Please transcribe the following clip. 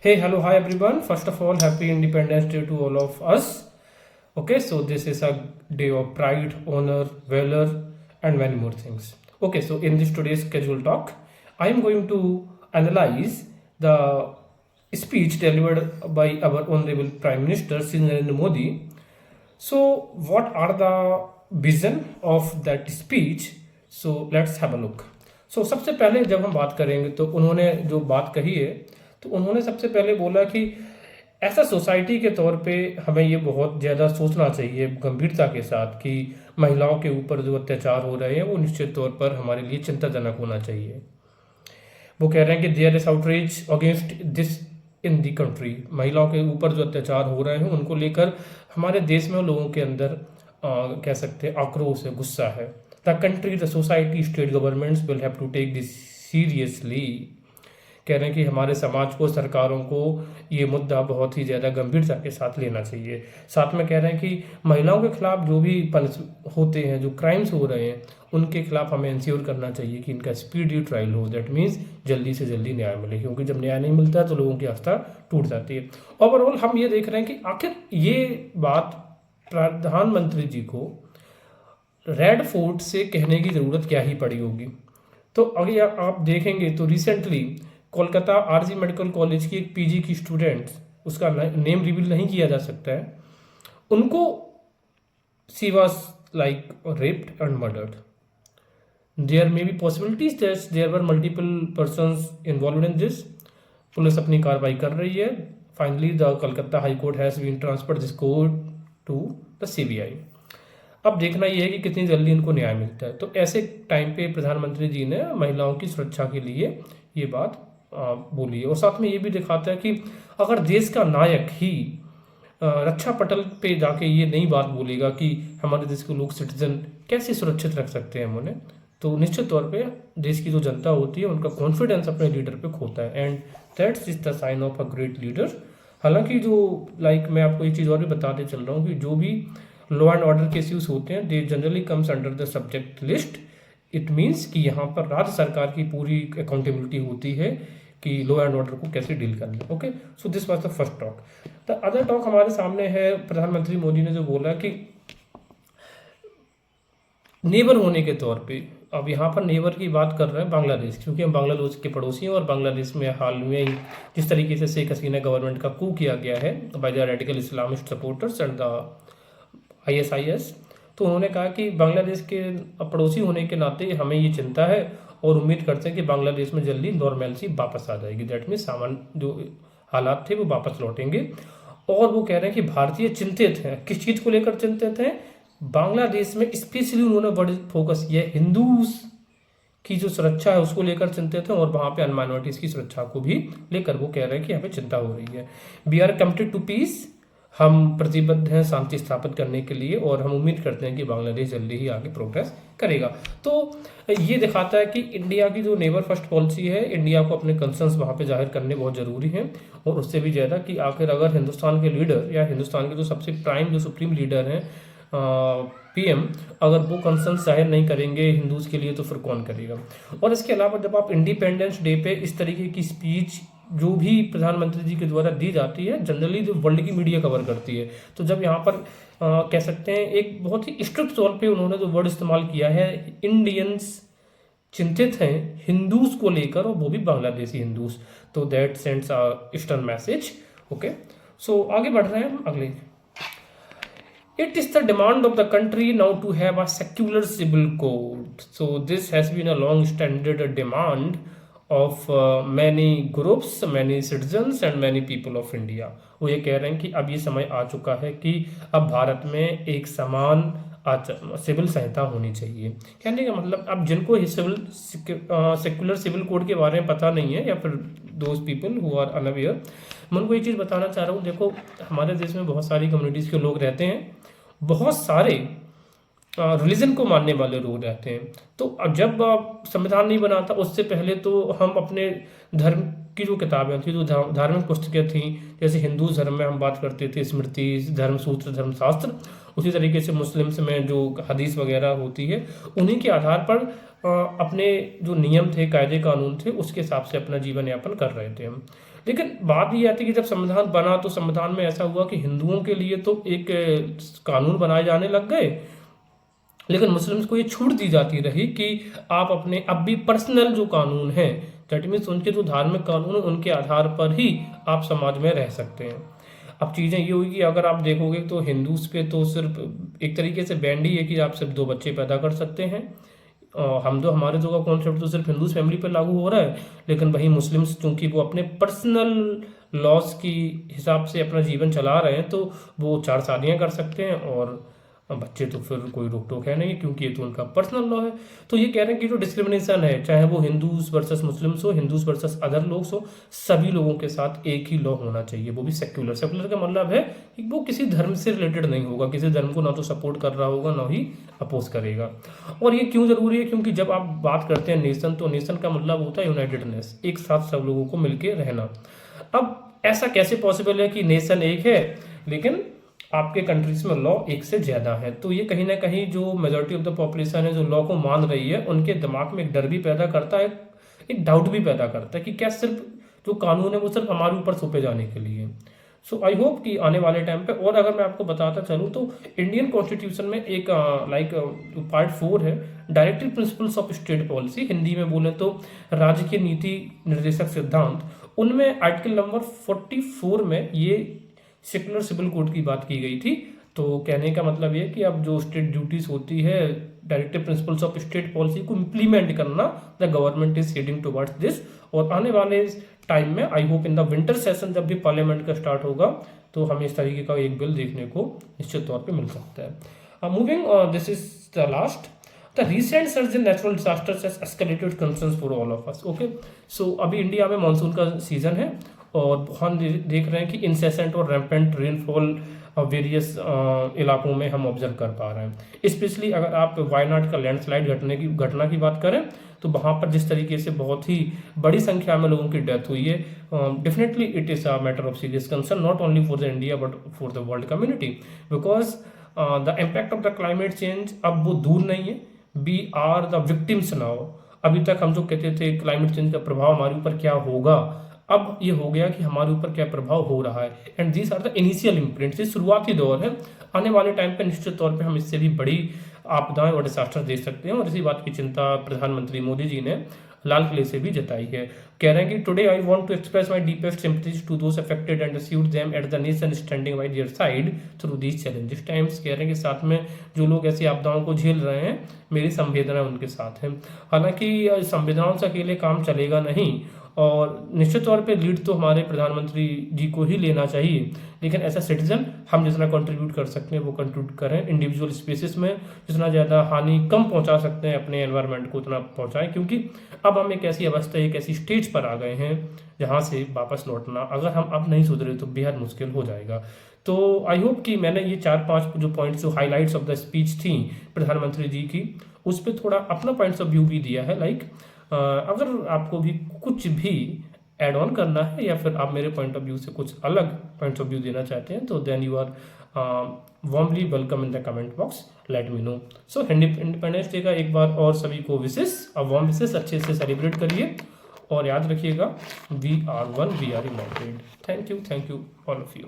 Hey, hello, hi everyone. First of all, happy Independence Day to all of us. Okay, so this is a day of pride, honor, valor, and many more things. Okay, so in this today's casual talk, I am going to analyze the speech delivered by our Honorable Prime Minister Sri Narendra Modi. So, what are the vision of that speech? So, let's have a look. So, सबसे पहले जब हम बात करेंगे तो उन्होंने जो बात कही है तो उन्होंने सबसे पहले बोला कि ऐसा सोसाइटी के तौर पे हमें ये बहुत ज़्यादा सोचना चाहिए गंभीरता के साथ कि महिलाओं के ऊपर जो अत्याचार हो रहे हैं वो निश्चित तौर पर हमारे लिए चिंताजनक होना चाहिए। वो कह रहे हैं कि there is outreach against this in the country. महिलाओं के ऊपर जो अत्याचार हो रहे हैं उनको लेकर हमारे देश में लोगों के अंदर कह सकते हैं आक्रोश है, गुस्सा है। The country, the society, state governments will have to take this seriously. कह रहे हैं कि हमारे समाज को, सरकारों को ये मुद्दा बहुत ही ज़्यादा गंभीरता के साथ लेना चाहिए। साथ में कह रहे हैं कि महिलाओं के खिलाफ जो भी होते हैं, जो क्राइम्स हो रहे हैं, उनके खिलाफ हमें इंश्योर करना चाहिए कि इनका स्पीडी ट्रायल हो। दैट मीन्स जल्दी से जल्दी न्याय मिले, क्योंकि जब न्याय नहीं मिलता तो लोगों की आस्था टूट जाती है। ओवरऑल हम ये देख रहे हैं कि आखिर ये बात प्रधानमंत्री जी को रेड फोर्ट से कहने की ज़रूरत क्या ही पड़ी होगी। तो अगर आप देखेंगे तो recently Kolkata RG medical college की एक पीजी की स्टूडेंट, उसका नेम रिवील नहीं किया जा सकता है, उनको she was like raped and murdered. There may be possibilities that there were multiple persons involve in this. Police अपनी कार्रवाई कर रही है। Finally the Calcutta high court has been transferred this court to the CBI. अब देखना यह है कि कितनी जल्दी इनको न्याय मिलता है। तो ऐसे टाइम पे प्रधानमंत्री जी ने महिलाओं की सुरक्षा के लिए ये बात बोली है। और साथ में ये भी दिखाता है कि अगर देश का नायक ही रक्षा पटल पे जाके ये नई बात बोलेगा कि हमारे देश के लोग, सिटीजन कैसे सुरक्षित रख सकते हैं उन्हें, तो निश्चित तौर पे देश की जो जनता होती है उनका कॉन्फिडेंस अपने लीडर पे खोता है। And that's is the sign of a great leader. हालांकि जो मैं आपको ये चीज़ और भी बताते चल रहा हूँ कि जो भी लॉ एंड ऑर्डर के इश्यूज होते हैं they generally comes under the subject list. It means कि यहाँ पर राज्य सरकार की पूरी अकाउंटेबिलिटी होती है कि लॉ एंड ऑर्डर को कैसे डील करना है। Okay, so this was the first talk. The other talk हमारे सामने है प्रधानमंत्री मोदी ने जो बोला कि नेबर होने के तौर पे, अब यहाँ पर नेबर की बात कर रहे हैं बांग्लादेश, क्योंकि हम बांग्लादेश के पड़ोसी हैं और बांग्लादेश में हाल में ही जिस तरीके से शेख हसीना गवर्नमेंट का कू किया गया है by the radical Islamist supporters and the ISIS, तो उन्होंने कहा कि बांग्लादेश के पड़ोसी होने के नाते हमें ये चिंता है और उम्मीद करते हैं कि बांग्लादेश में जल्दी नॉर्मैलिटी वापस आ जाएगी। दैट मीन्स सामान्य जो हालात थे वो वापस लौटेंगे। और वो कह रहे हैं कि भारतीय चिंतित हैं। किस चीज़ को लेकर चिंतित हैं? बांग्लादेश में स्पेशली उन्होंने बड़ी फोकस किया है हिंदूज की जो सुरक्षा है उसको लेकर चिंतित हैं, और वहाँ पे अनमाइनॉरिटीज की सुरक्षा को भी लेकर वो कह रहे हैं कि हमें चिंता हो रही है। We are committed to peace, हम प्रतिबद्ध हैं शांति स्थापित करने के लिए, और हम उम्मीद करते हैं कि बांग्लादेश जल्दी ही आगे प्रोग्रेस करेगा। तो ये दिखाता है कि इंडिया की जो नेबर फर्स्ट पॉलिसी है, इंडिया को अपने कंसर्न्स वहाँ पे जाहिर करने बहुत ज़रूरी हैं। और उससे भी ज़्यादा कि आखिर अगर हिंदुस्तान के लीडर या हिंदुस्तान के जो सबसे प्राइम जो सुप्रीम लीडर हैं PM, अगर वो कंसर्न्स जाहिर नहीं करेंगे हिंदूज के लिए तो फिर कौन करेगा। और इसके अलावा जब आप इंडिपेंडेंस डे पे इस तरीके की स्पीच जो भी प्रधानमंत्री जी के द्वारा दी जाती है, जनरली जो वर्ल्ड की मीडिया कवर करती है, तो जब यहाँ पर कह सकते हैं एक बहुत ही स्ट्रिक्ट तौर पे उन्होंने जो वर्ड इस्तेमाल किया है, इंडियंस चिंतित हैं हिंदूज को लेकर, और वो भी बांग्लादेशी हिंदूज, तो that sends a eastern message. Okay, so आगे बढ़ रहे हैं हम अगले। It is the demand of the country now to have a secular civil code. So this has been a long-standing demand of many groups, many citizens and many people of India. वो ये कह रहे हैं कि अब ये समय आ चुका है कि अब भारत में एक समान सिविल संहिता होनी चाहिए। कहने का मतलब अब जिनको सेक्युलर सिविल कोड के बारे में पता नहीं है, या फिर those people who are unaware, मैं उनको ये चीज़ बताना चाह रहा हूँ। देखो, हमारे देश में बहुत सारी कम्युनिटीज़ के लोग रहते हैं, बहुत सारे रिलीजन को मानने वाले लोग रहते हैं। तो जब संविधान नहीं बना था उससे पहले तो हम अपने धर्म की जो किताबें थी, जो धार्मिक पुस्तकें थी, जैसे हिंदू धर्म में हम बात करते थे स्मृति, धर्मसूत्र, धर्मशास्त्र, उसी तरीके से मुस्लिम्स में जो हदीस वगैरह होती है, उन्हीं के आधार पर अपने जो नियम थे, कायदे कानून थे, उसके हिसाब से अपना जीवन यापन कर रहे थे हम। लेकिन बात ये आती है कि जब संविधान बना तो संविधान में ऐसा हुआ कि हिंदुओं के लिए तो एक कानून बनाए जाने लग गए, लेकिन मुस्लिम्स को ये छूट दी जाती रही कि आप अपने अब भी पर्सनल जो कानून है, दैट मीन्स उनके जो धार्मिक कानून है उनके आधार पर ही आप समाज में रह सकते हैं। अब चीज़ें ये हुई कि अगर आप देखोगे तो हिंदूज पे तो सिर्फ एक तरीके से बैंड ही है कि आप सिर्फ 2 बच्चे पैदा कर सकते हैं। हम तो हमारे तो का कॉन्सेप्ट तो सिर्फ हिंदूज फैमिली पर लागू हो रहा है, लेकिन वही मुस्लिम्स चूंकि वो अपने पर्सनल लॉज की हिसाब से अपना जीवन चला रहे हैं तो वो 4 शादियां कर सकते हैं और बच्चे तो फिर कोई रोक टोक है नहीं, क्योंकि ये तो उनका पर्सनल लॉ है। तो ये कह रहे हैं कि जो डिस्क्रिमिनेशन है, चाहे वो हिंदूज वर्सेस मुस्लिम्स हो, हिंदूज वर्सेस अदर लोग हो, सभी लोगों के साथ एक ही लॉ होना चाहिए, वो भी सेक्युलर। सेक्युलर का मतलब है कि वो किसी धर्म से रिलेटेड नहीं होगा, किसी धर्म को ना तो सपोर्ट कर रहा होगा ना ही अपोज करेगा। और ये क्यों जरूरी है? क्योंकि जब आप बात करते हैं नेशन, तो नेशन का मतलब होता है यूनाइटेडनेस, एक साथ सब लोगों को मिलकर रहना। अब ऐसा कैसे पॉसिबल है कि नेशन एक है लेकिन आपके कंट्रीज में लॉ एक से ज्यादा है? तो ये कहीं ना कहीं जो मेजोरिटी ऑफ द पॉपुलेशन है जो लॉ को मान रही है, उनके दिमाग में एक डर भी पैदा करता है, एक डाउट भी पैदा करता है कि क्या सिर्फ जो कानून है वो सिर्फ हमारे ऊपर थोपे जाने के लिए। सो आई होप कि आने वाले टाइम पे, और अगर मैं आपको बताता चलूँ तो इंडियन कॉन्स्टिट्यूशन में एक पार्ट 4 है, directive principles of state policy, Hindi में बोले तो राज्य के नीति निर्देशक सिद्धांत। उनमें आर्टिकल नंबर 44 में ये सेकुलर सिविल कोड की बात की गई थी। तो कहने का मतलब ये कि अब जो स्टेट ड्यूटीज होती है, directive principles of state policy को इम्प्लीमेंट करना, the government is heading towards this. और आने वाले टाइम में I hope in the winter session जब भी पार्लियामेंट का स्टार्ट होगा तो हमें इस तरीके का एक बिल देखने को निश्चित तौर पे मिल सकता है। Moving this is the last, the recent surge in natural disasters has escalated concerns for all of us. Okay, so अभी इंडिया में मानसून का सीजन है और हम देख रहे हैं कि इंसेसेंट और रैम्पेंट रेनफॉल वेरियस इलाकों में हम ऑब्जर्व कर पा रहे हैं। स्पेशली अगर आप वायनाड का लैंडस्लाइड घटना की बात करें तो वहाँ पर जिस तरीके से बहुत ही बड़ी संख्या में लोगों की डेथ हुई है, definitely it is a matter of serious concern not only for the India but for the world community, because the impact of the climate change अब वो दूर नहीं है। We are the victims now. अभी तक हम जो कहते थे क्लाइमेट चेंज का प्रभाव हमारे ऊपर क्या होगा, अब ये हो गया कि हमारे ऊपर क्या प्रभाव हो रहा है। And these are the initial imprints, ये शुरुआती दौर है। आने वाले टाइम पे निश्चित तौर पे हम इससे भी बड़ी आपदाएं और डिजास्टर देख सकते हैं, और इसी बात की चिंता प्रधानमंत्री मोदी जी ने लाल किले से भी जताई है। कह रहे हैं कि today I want to express my deepest sympathies to those affected and assure them at the nation standing by their side through these challenges times. कह रहे हैं कि साथ में जो लोग ऐसी आपदाओं को झेल रहे हैं, मेरी संवेदना उनके साथ है। हालांकि संवेदनाओं से अकेले काम चलेगा नहीं, और निश्चित तौर पे लीड तो हमारे प्रधानमंत्री जी को ही लेना चाहिए, लेकिन ऐसा सिटीजन हम जितना कंट्रीब्यूट कर सकते हैं वो कंट्रीब्यूट करें। इंडिविजुअल स्पेसिस में जितना ज़्यादा हानि कम पहुंचा सकते हैं अपने एनवायरनमेंट को उतना पहुंचाएं, क्योंकि अब हम एक ऐसी अवस्था, एक ऐसी स्टेज पर आ गए हैं जहां से वापस लौटना अगर हम अब नहीं सुधरे तो बेहद मुश्किल हो जाएगा। तो आई होप कि मैंने ये 4-5 जो पॉइंट्स, जो हाईलाइट्स ऑफ द स्पीच थी प्रधानमंत्री जी की, उस पर थोड़ा अपना पॉइंट्स ऑफ व्यू भी दिया है। अगर आपको भी कुछ भी ऐड ऑन करना है या फिर आप मेरे पॉइंट ऑफ व्यू से कुछ अलग पॉइंट्स ऑफ व्यू देना चाहते हैं तो then you are warmly welcome in the comment box, let me know. So independence day का एक बार और सभी को विशेष वार्म विशेष अच्छे से सेलिब्रेट करिए, और याद रखिएगा we are one, we are united. Thank you all of you.